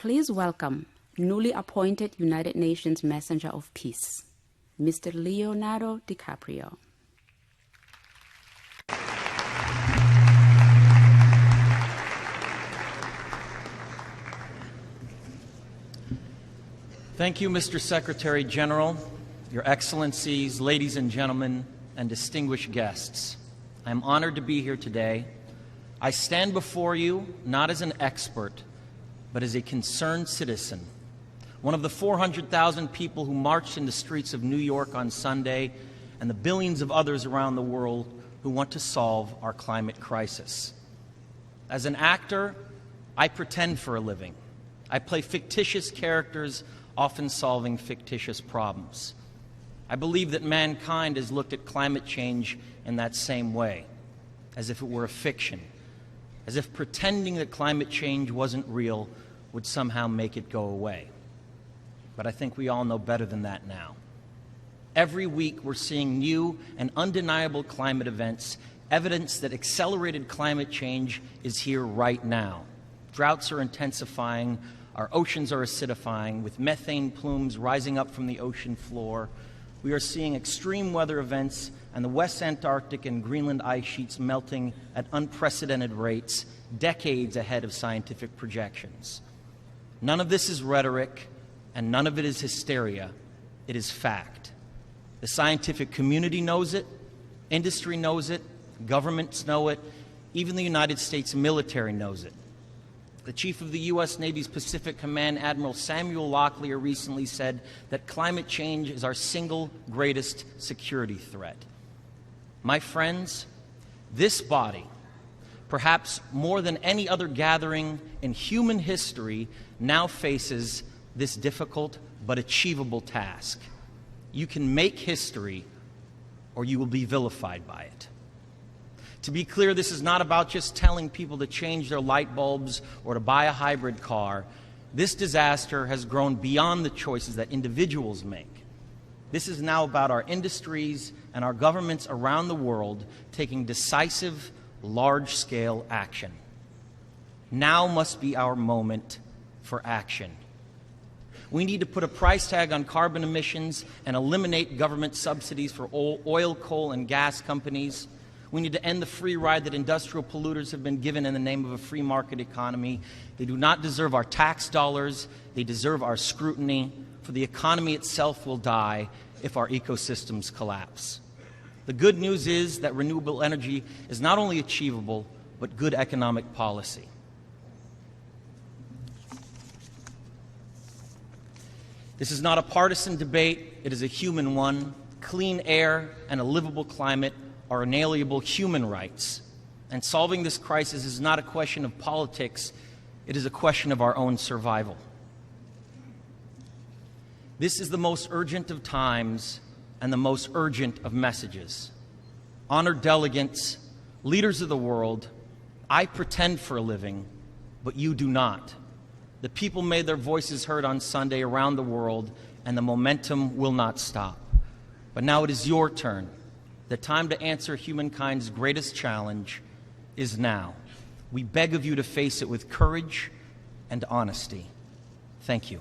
Please welcome newly appointed United Nations Messenger of Peace, Mr. Leonardo Dicaprio. Thank you, Mr. Secretary General, Your Excellencies, ladies and gentlemen, and distinguished guests. I am honored to be here today. I stand before you not as an expert, but as a concerned citizen, one of the 400,000 people who marched in the streets of New York on Sunday, and the billions of others around the world who want to solve our climate crisis. As an actor, I pretend for a living. I play fictitious characters, often solving fictitious problems. I believe that mankind has looked at climate change in that same way, as if it were a fiction, as if pretending that climate change wasn't real would somehow make it go away. But I think we all know better than that now. Every week we're seeing new and undeniable climate events, evidence that accelerated climate change is here right now. Droughts are intensifying, our oceans are acidifying, with methane plumes rising up from the ocean floor. We are seeing extreme weather events and the West Antarctic and Greenland ice sheets melting at unprecedented rates, decades ahead of scientific projections. None of this is rhetoric, and none of it is hysteria. It is fact. The scientific community knows it, industry knows it, governments know it, even the United States military knows it. The chief of the U.S. Navy's Pacific Command, Admiral Samuel Locklear, recently said that climate change is our single greatest security threat. My friends, this body, perhaps more than any other gathering in human history, now faces this difficult but achievable task. You can make history, or you will be vilified by it. To be clear, this is not about just telling people to change their light bulbs or to buy a hybrid car. This disaster has grown beyond the choices that individuals make. This is now about our industries and our governments around the world taking decisive, large-scale action. Now must be our moment for action. We need to put a price tag on carbon emissions and eliminate government subsidies for oil, coal, and gas companies. We need to end the free ride that industrial polluters have been given in the name of a free market economy. They do not deserve our tax dollars. They deserve our scrutiny, for the economy itself will die if our ecosystems collapse. The good news is that renewable energy is not only achievable, but good economic policy. This is not a partisan debate. It is a human one. Clean air and a livable climate are inalienable human rights. And solving this crisis is not a question of politics, it is a question of our own survival. This is the most urgent of times and the most urgent of messages. Honored delegates, leaders of the world, I pretend for a living, but you do not. The people made their voices heard on Sunday around the world, and the momentum will not stop. But now it is your turn. The time to answer humankind's greatest challenge is now. We beg of you to face it with courage and honesty. Thank you.